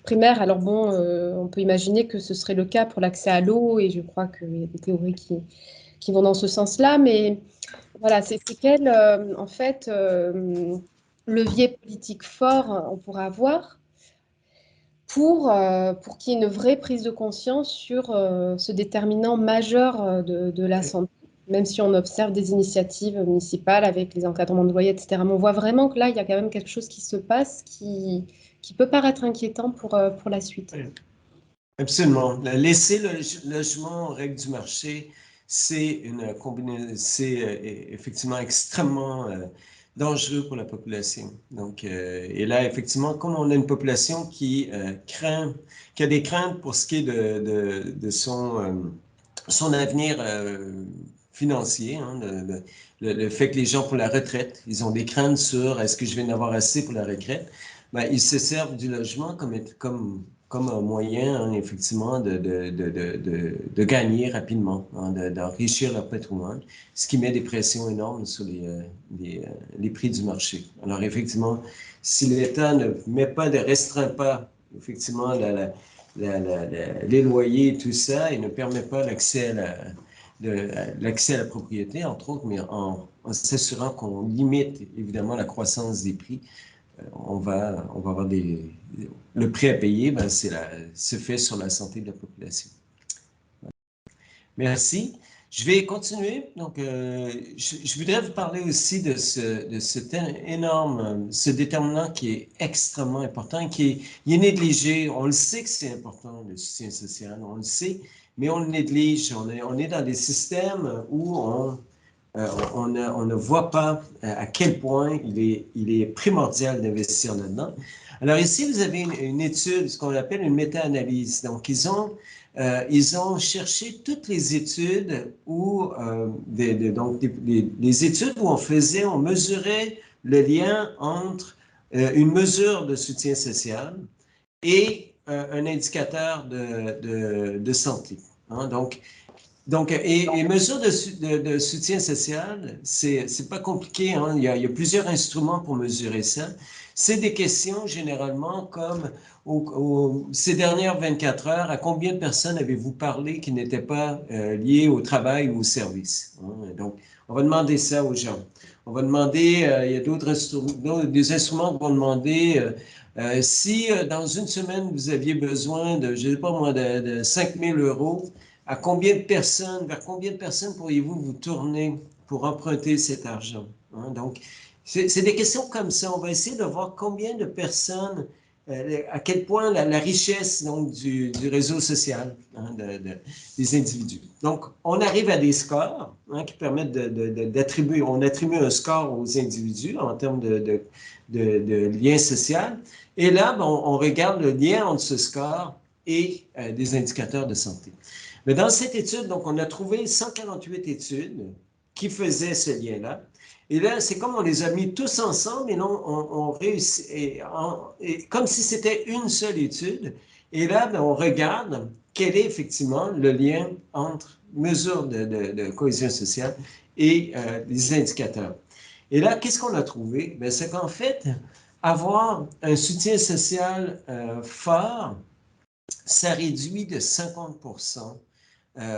primaire. Alors bon, on peut imaginer que ce serait le cas pour l'accès à l'eau, et je crois qu'il y a des théories qui vont dans ce sens-là, mais voilà, c'est quel, en fait, levier politique fort on pourra avoir pour qu'il y ait une vraie prise de conscience sur ce déterminant majeur de la santé, même si on observe des initiatives municipales avec les encadrements de loyer, etc. Mais on voit vraiment que là, il y a quand même quelque chose qui se passe qui peut paraître inquiétant pour la suite. Absolument. Laisser le logement aux règles du marché, c'est effectivement extrêmement dangereux pour la population. Donc, et là, effectivement, comme on a une population qui a des craintes pour ce qui est de son avenir financier, hein, le fait que les gens pour la retraite, ils ont des craintes sur est-ce que je vais en avoir assez pour la retraite, ben, ils se servent du logement comme un moyen, hein, effectivement, de gagner rapidement, hein, d'enrichir leur patrimoine, ce qui met des pressions énormes sur les prix du marché. Alors, effectivement, si l'État ne restreint pas, effectivement, les loyers et tout ça, et ne permet pas l'accès à la propriété, entre autres, mais en s'assurant qu'on limite, évidemment, la croissance des prix, on va avoir le prix à payer, ben, se fait sur la santé de la population. Merci. Je vais continuer. Donc, je voudrais vous parler aussi de cet énorme, ce déterminant qui est extrêmement important, il est négligé. On le sait que c'est important, le soutien social, on le sait, mais on le néglige. On est dans des systèmes où on ne voit pas à quel point il est primordial d'investir là-dedans. Alors ici, vous avez une étude, ce qu'on appelle une méta-analyse. Donc, ils ont cherché toutes les études où, les études où on mesurait le lien entre une mesure de soutien social et un indicateur de santé. Hein? Et mesures de soutien social, c'est pas compliqué, hein? Il y a plusieurs instruments pour mesurer ça. C'est des questions généralement comme ces dernières 24 heures, à combien de personnes avez-vous parlé qui n'étaient pas liées au travail ou au service? Hein? Donc, on va demander ça aux gens. On va demander, il y a d'autres instruments, des instruments qui vont demander si dans une semaine vous aviez besoin de, je ne sais pas moi, de 5 000 €, vers combien de personnes pourriez-vous vous tourner pour emprunter cet argent? Hein? Donc, c'est des questions comme ça. On va essayer de voir combien de personnes, à quel point la richesse donc, du réseau social hein, des individus. Donc, on arrive à des scores hein, qui permettent d'attribuer, on attribue un score aux individus en termes de lien social. Et là, ben, on regarde le lien entre ce score et des indicateurs de santé. Mais dans cette étude, donc, on a trouvé 148 études qui faisaient ce lien-là. Et là, c'est comme on les a mis tous ensemble et on réussit, et comme si c'était une seule étude. Et là, ben, on regarde quel est effectivement le lien entre mesures de cohésion sociale et les indicateurs. Et là, qu'est-ce qu'on a trouvé? Ben, c'est qu'en fait, avoir un soutien social fort, ça réduit de 50%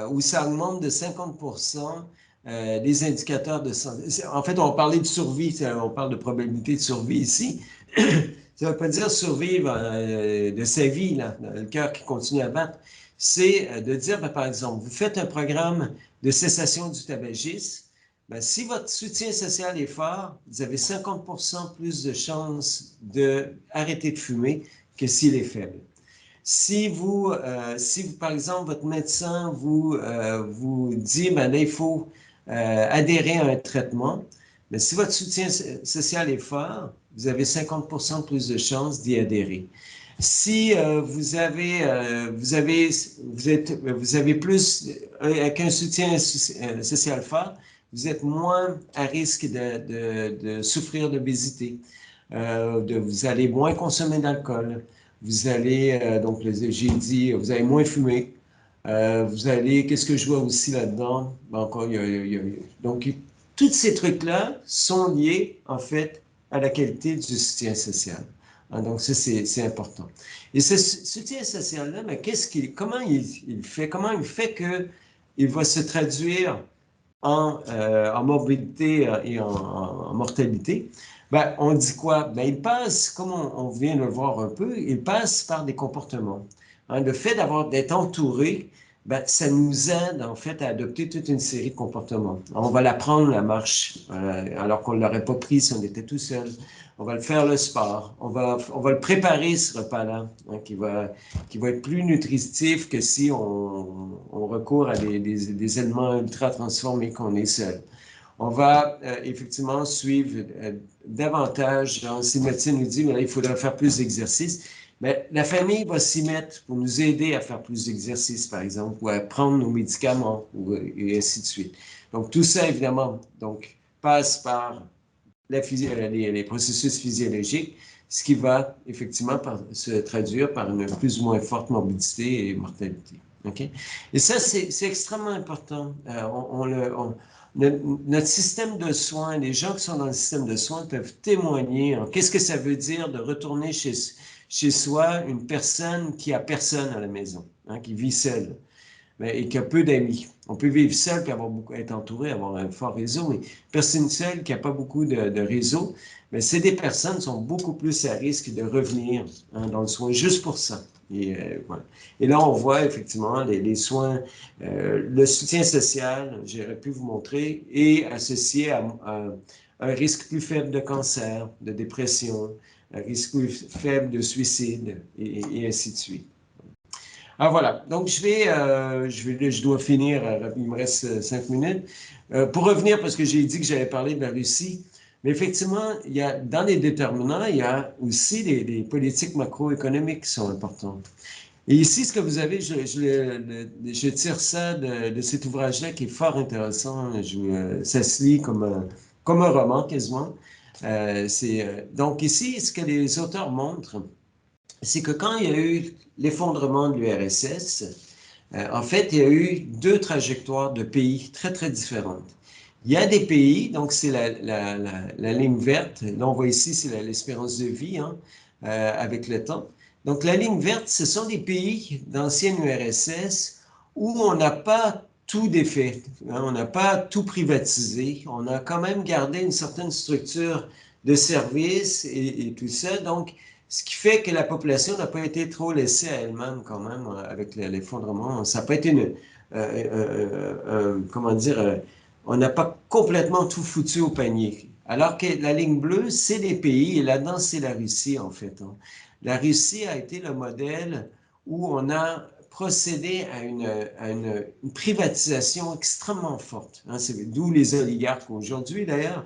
ou ça augmente de 50% les indicateurs de santé. En fait, on va parler de survie, on parle de probabilité de survie ici. Ça ne veut pas dire survivre de sa vie, là, le cœur qui continue à battre. C'est de dire, ben, par exemple, vous faites un programme de cessation du tabagisme, ben, si votre soutien social est fort, vous avez 50% plus de chances d'arrêter de fumer que s'il est faible. Si vous, par exemple, votre médecin vous dit, ben là, il faut adhérer à un traitement, mais si votre soutien social est fort, vous avez 50% plus de chances d'y adhérer. Si vous avez plus, avec un soutien social fort, vous êtes moins à risque de souffrir d'obésité, vous allez moins consommer d'alcool. Vous allez, donc j'ai dit, vous allez moins fumer. Vous allez, qu'est-ce que je vois aussi là-dedans? Encore, donc, tous ces trucs-là sont liés, en fait, à la qualité du soutien social. Hein, donc, ça, c'est important. Et ce soutien social-là, mais comment il fait? Comment il fait qu'il va se traduire en morbidité et en mortalité? Ben, on dit quoi? Ben, il passe, comme on vient de le voir un peu, il passe par des comportements. Hein, le fait d'être entouré, ben, ça nous aide en fait à adopter toute une série de comportements. On va l'apprendre la marche, alors qu'on ne l'aurait pas pris si on était tout seul. On va le faire le sport. On va le préparer, ce repas-là, hein, qui va être plus nutritif que si on recourt à des aliments ultra transformés qu'on est seul. On va effectivement suivre davantage, genre, si le médecin nous dit, mais là, il faudrait faire plus d'exercice, mais la famille va s'y mettre pour nous aider à faire plus d'exercice, par exemple, ou à prendre nos médicaments, et ainsi de suite. Donc, tout ça, évidemment, donc, passe par les processus physiologiques, ce qui va effectivement se traduire par une plus ou moins forte morbidité et mortalité. Okay? Et ça, c'est extrêmement important. Notre système de soins, les gens qui sont dans le système de soins peuvent témoigner. Qu'est-ce que ça veut dire de retourner chez soi une personne qui a personne à la maison, hein, qui vit seule et qui a peu d'amis. On peut vivre seul et être entouré, avoir un fort réseau, mais personne seule qui n'a pas beaucoup de réseau, mais c'est des personnes qui sont beaucoup plus à risque de revenir dans le soin juste pour ça. Et, voilà. Et là, on voit effectivement les soins, le soutien social, j'aurais pu vous montrer, est associé à un risque plus faible de cancer, de dépression, un risque plus faible de suicide, et ainsi de suite. Ah voilà, donc je dois finir, il me reste 5 minutes. Pour revenir, parce que j'ai dit que j'allais parler de la Russie, mais effectivement, dans les déterminants, il y a aussi des politiques macroéconomiques qui sont importantes. Et ici, ce que vous avez, je tire ça de cet ouvrage-là qui est fort intéressant. Ça se lit comme un roman quasiment. Donc ici, ce que les auteurs montrent, c'est que quand il y a eu l'effondrement de l'URSS, en fait, il y a eu deux trajectoires de pays très, très différentes. Il y a des pays, donc c'est la ligne verte, là on voit ici, c'est l'espérance de vie avec le temps. Donc la ligne verte, ce sont des pays d'ancienne URSS où on n'a pas tout défait, on n'a pas tout privatisé, on a quand même gardé une certaine structure de services et tout ça. Donc, ce qui fait que la population n'a pas été trop laissée à elle-même quand même avec l'effondrement. Ça n'a pas été comment dire, on n'a pas complètement tout foutu au panier. Alors que la ligne bleue, c'est les pays, et là-dedans, c'est la Russie en fait. La Russie a été le modèle où on a procédé à une privatisation extrêmement forte. C'est d'où les oligarques aujourd'hui d'ailleurs.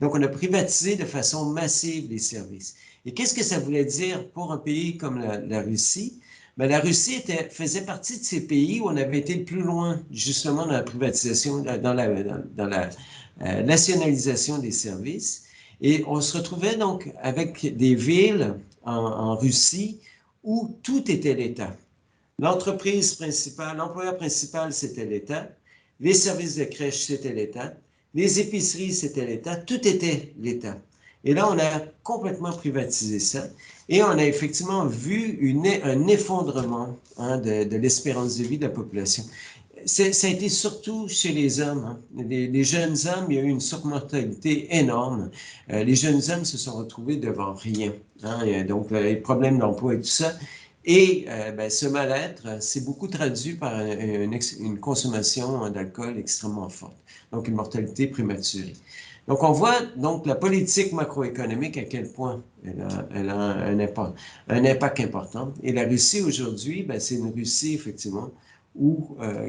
Donc on a privatisé de façon massive les services. Et qu'est-ce que ça voulait dire pour un pays comme la Russie? Bien, la Russie faisait partie de ces pays où on avait été le plus loin, justement, dans la privatisation, dans la nationalisation des services. Et on se retrouvait donc avec des villes en Russie où tout était l'État. L'entreprise principale, l'employeur principal, c'était l'État. Les services de crèche, c'était l'État. Les épiceries, c'était l'État. Tout était l'État. Et là, on a complètement privatisé ça. Et on a effectivement vu un effondrement de l'espérance de vie de la population. Ça a été surtout chez les hommes. Les jeunes hommes, il y a eu une surmortalité énorme. Les jeunes hommes se sont retrouvés devant rien. Donc, les problèmes d'emploi et tout ça. Et ce mal-être, c'est beaucoup traduit par une consommation d'alcool extrêmement forte. Donc, une mortalité prématurée. Donc, on voit donc la politique macroéconomique à quel point elle a un impact important. Et la Russie aujourd'hui, c'est une Russie effectivement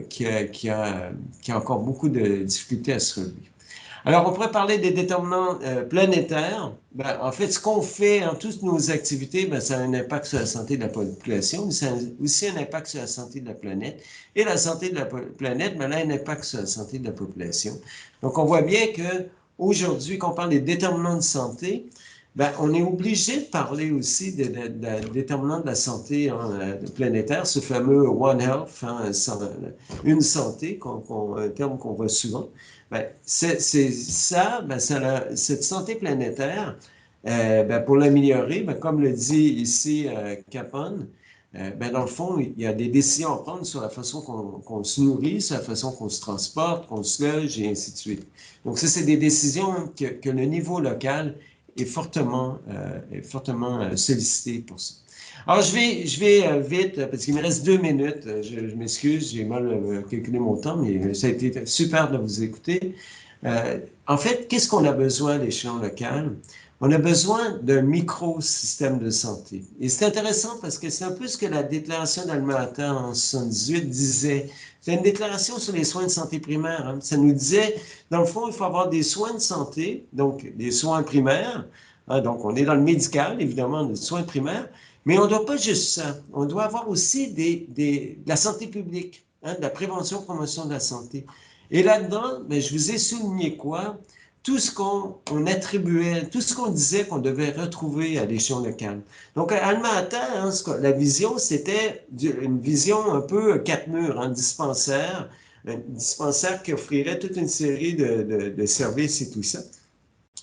qui a encore beaucoup de difficultés à se relever. Alors, on pourrait parler des déterminants planétaires. En fait, ce qu'on fait en toutes nos activités, ça a un impact sur la santé de la population, mais ça a aussi un impact sur la santé de la planète. Et la santé de la planète, elle a un impact sur la santé de la population. Donc, on voit bien que aujourd'hui, quand on parle des déterminants de santé, on est obligé de parler aussi des déterminants de la santé planétaire, ce fameux One Health, une santé, un terme qu'on voit souvent. Cette santé planétaire, pour l'améliorer, comme le dit ici Capone, dans le fond, il y a des décisions à prendre sur la façon qu'on se nourrit, sur la façon qu'on se transporte, qu'on se loge, et ainsi de suite. Donc ça, c'est des décisions que le niveau local est fortement sollicité pour ça. Alors, je vais vite, parce qu'il me reste 2 minutes. Je m'excuse, j'ai mal calculé mon temps, mais ça a été super de vous écouter. En fait, qu'est-ce qu'on a besoin à l'échelon local? On a besoin d'un micro-système de santé. Et c'est intéressant parce que c'est un peu ce que la déclaration d'Alma-Ata en 1978 disait. C'est une déclaration sur les soins de santé primaire. Ça nous disait, dans le fond, il faut avoir des soins de santé, donc des soins primaires. Donc, on est dans le médical, évidemment, des soins primaires. Mais on ne doit pas juste ça. On doit avoir aussi de la santé publique, de la prévention, promotion de la santé. Et là-dedans, je vous ai souligné quoi? Tout ce qu'on attribuait, tout ce qu'on disait qu'on devait retrouver à l'échelon local. Donc, Alma-Ata, la vision, c'était une vision un peu 4 murs, un dispensaire qui offrirait toute une série de services et tout ça.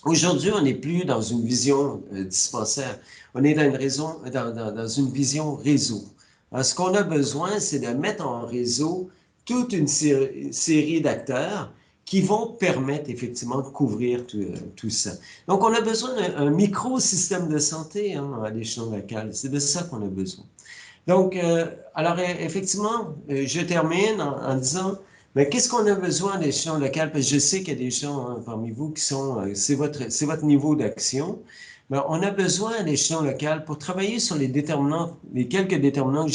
Aujourd'hui, on n'est plus dans une vision dispensaire, on est dans une vision réseau. Alors, ce qu'on a besoin, c'est de mettre en réseau toute une série d'acteurs qui vont permettre effectivement de couvrir tout ça. Donc, on a besoin d'un micro-système de santé à l'échelon local. C'est de ça qu'on a besoin. Donc, alors effectivement, je termine en disant, mais qu'est-ce qu'on a besoin à l'échelon local? Parce que je sais qu'il y a des gens parmi vous qui sont, c'est votre niveau d'action. Mais on a besoin à l'échelon local pour travailler sur les déterminants, les quelques déterminants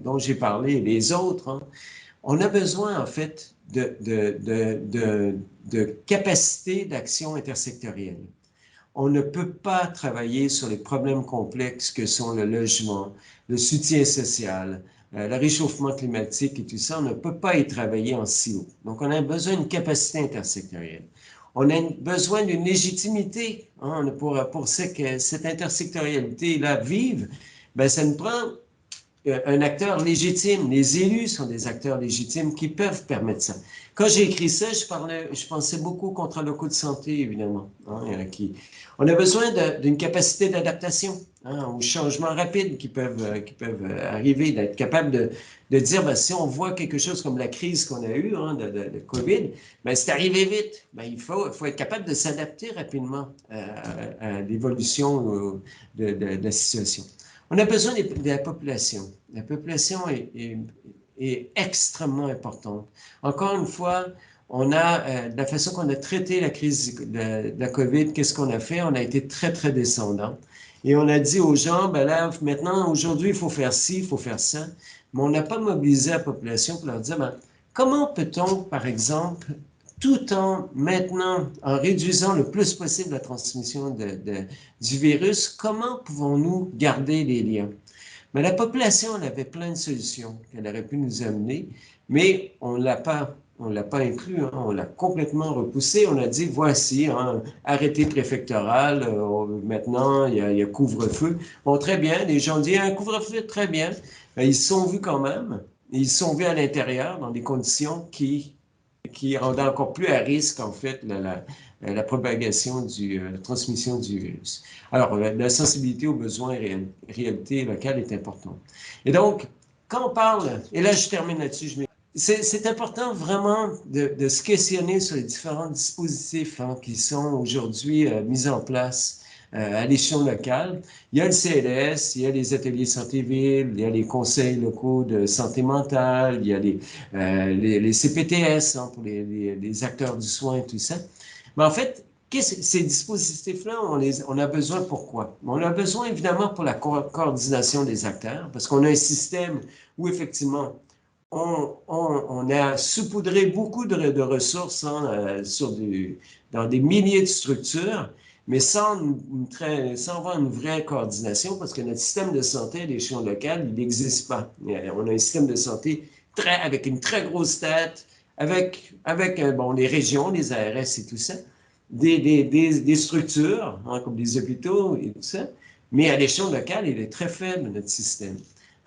dont j'ai parlé, et les autres. On a besoin, en fait, de capacité d'action intersectorielle. On ne peut pas travailler sur les problèmes complexes que sont le logement, le soutien social, le réchauffement climatique et tout ça. On ne peut pas y travailler en silo. Donc, on a besoin d'une capacité intersectorielle. On a besoin d'une légitimité pour cette intersectorialité-là vive. Ben, ça nous prend un acteur légitime. Les élus sont des acteurs légitimes qui peuvent permettre ça. Quand j'ai écrit ça, je pensais beaucoup aux contrats locaux de santé, évidemment. On a besoin d'une capacité d'adaptation aux changements rapides qui peuvent arriver, d'être capable de dire, ben, si on voit quelque chose comme la crise qu'on a eue de COVID, ben, c'est arrivé vite. Ben, il faut être capable de s'adapter rapidement à l'évolution de la situation. On a besoin de la population. La population est extrêmement importante. Encore une fois, on a, de la façon qu'on a traité la crise de la COVID, qu'est-ce qu'on a fait? On a été très, très descendant. Et on a dit aux gens, ben là, maintenant, aujourd'hui, il faut faire ci, il faut faire ça. Mais on n'a pas mobilisé la population pour leur dire, ben, comment peut-on, par exemple, tout en maintenant, en réduisant le plus possible la transmission du virus, comment pouvons-nous garder les liens? Mais la population, elle avait plein de solutions qu'elle aurait pu nous amener, mais on ne l'a pas inclus, on l'a complètement repoussé. On a dit, voici, arrêté préfectoral, maintenant, il y a couvre-feu. Bon, très bien, les gens disent, un couvre-feu, très bien. Ben, ils se sont vus quand même, ils se sont vus à l'intérieur dans des conditions qui rendait encore plus à risque, en fait, la propagation la transmission du virus. Alors, la sensibilité aux besoins et réalités locales est importante. Et donc, quand on parle, et là, je termine là-dessus, c'est important vraiment de se questionner sur les différents dispositifs qui sont aujourd'hui mis en place à l'échelon local. Il y a le CLS, il y a les ateliers santé ville, il y a les conseils locaux de santé mentale, il y a les CPTS pour les acteurs du soin et tout ça. Mais en fait, ces dispositifs-là, on a besoin pourquoi? On a besoin évidemment pour la coordination des acteurs, parce qu'on a un système où effectivement, on a saupoudré beaucoup de ressources dans des milliers de structures, mais sans avoir une vraie coordination, parce que notre système de santé à l'échelon local, il n'existe pas. On a un système de santé avec une très grosse tête, avec les régions, les ARS et tout ça, des structures, comme des hôpitaux et tout ça, mais à l'échelon local, il est très faible, notre système.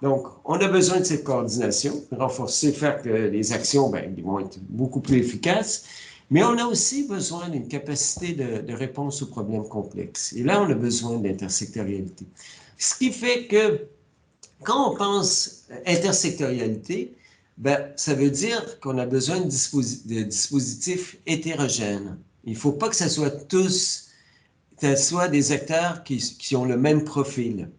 Donc, on a besoin de cette coordination, renforcer, faire que les actions ils vont être beaucoup plus efficaces, mais on a aussi besoin d'une capacité de réponse aux problèmes complexes. Et là, on a besoin d'intersectorialité. Ce qui fait que quand on pense intersectorialité, ça veut dire qu'on a besoin de dispositifs hétérogènes. Il ne faut pas que ce soit des acteurs qui ont le même profil.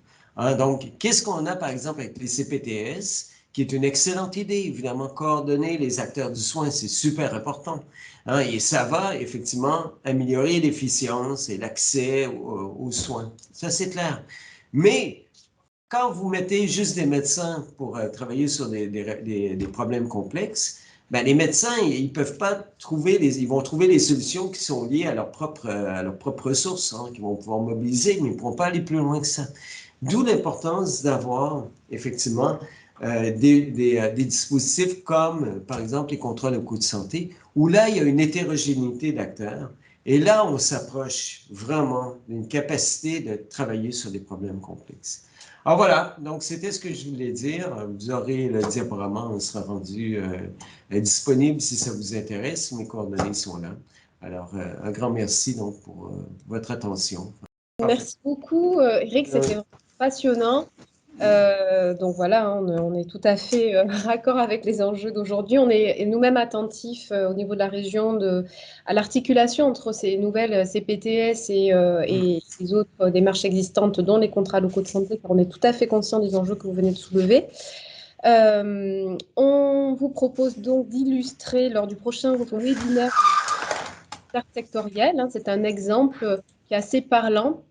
Donc, qu'est-ce qu'on a, par exemple, avec les CPTS, qui est une excellente idée, évidemment, coordonner les acteurs du soin, c'est super important. Et ça va, effectivement, améliorer l'efficience et l'accès aux soins. Ça, c'est clair. Mais quand vous mettez juste des médecins pour travailler sur des problèmes complexes, les médecins, ils peuvent pas ils vont trouver les solutions qui sont liées à leurs propres ressources, qu'ils vont pouvoir mobiliser, mais ils ne pourront pas aller plus loin que ça. D'où l'importance d'avoir, effectivement, des dispositifs comme, par exemple, les contrats locaux de santé, où là, il y a une hétérogénéité d'acteurs. Et là, on s'approche vraiment d'une capacité de travailler sur des problèmes complexes. Alors voilà, donc c'était ce que je voulais dire. Vous aurez le diaporama, on sera rendu disponible si ça vous intéresse. Mes coordonnées sont là. Alors, un grand merci donc pour votre attention. Merci beaucoup, Eric, c'était vraiment passionnant. Donc voilà, hein, on est tout à fait raccord avec les enjeux d'aujourd'hui. On est nous-mêmes attentifs au niveau de la région à l'articulation entre ces nouvelles CPTS et les autres démarches existantes, dont les contrats locaux de santé, car on est tout à fait conscient des enjeux que vous venez de soulever. On vous propose donc d'illustrer lors du prochain webinaire sectoriel. Hein, c'est un exemple qui est assez parlant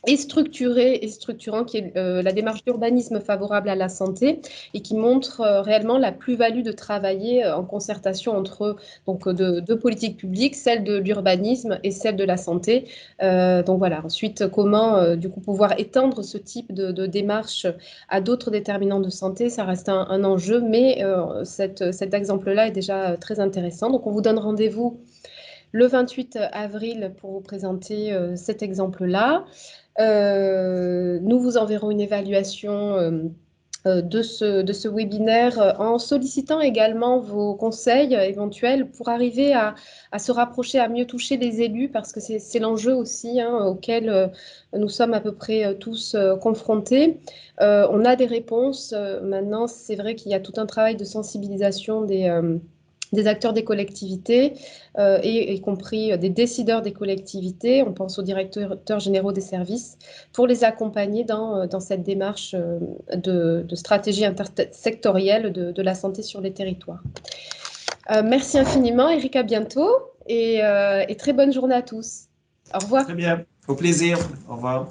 et structuré et structurant, qui est la démarche d'urbanisme favorable à la santé et qui montre réellement la plus-value de travailler en concertation entre donc, deux politiques publiques, celle de l'urbanisme et celle de la santé. Donc voilà, ensuite, comment du coup pouvoir étendre ce type de démarche à d'autres déterminants de santé, ça reste un enjeu, mais cet exemple-là est déjà très intéressant. Donc on vous donne rendez-vous le 28 avril pour vous présenter cet exemple-là. Nous vous enverrons une évaluation de ce webinaire en sollicitant également vos conseils éventuels pour arriver à se rapprocher, à mieux toucher les élus, parce que c'est l'enjeu aussi hein, auquel nous sommes à peu près tous confrontés. On a des réponses. Maintenant, c'est vrai qu'il y a tout un travail de sensibilisation des acteurs des collectivités, et y compris des décideurs des collectivités, on pense aux directeurs généraux des services, pour les accompagner dans cette démarche de stratégie intersectorielle de la santé sur les territoires. Merci infiniment, Eric, à bientôt, et très bonne journée à tous. Au revoir. Très bien, au plaisir, au revoir.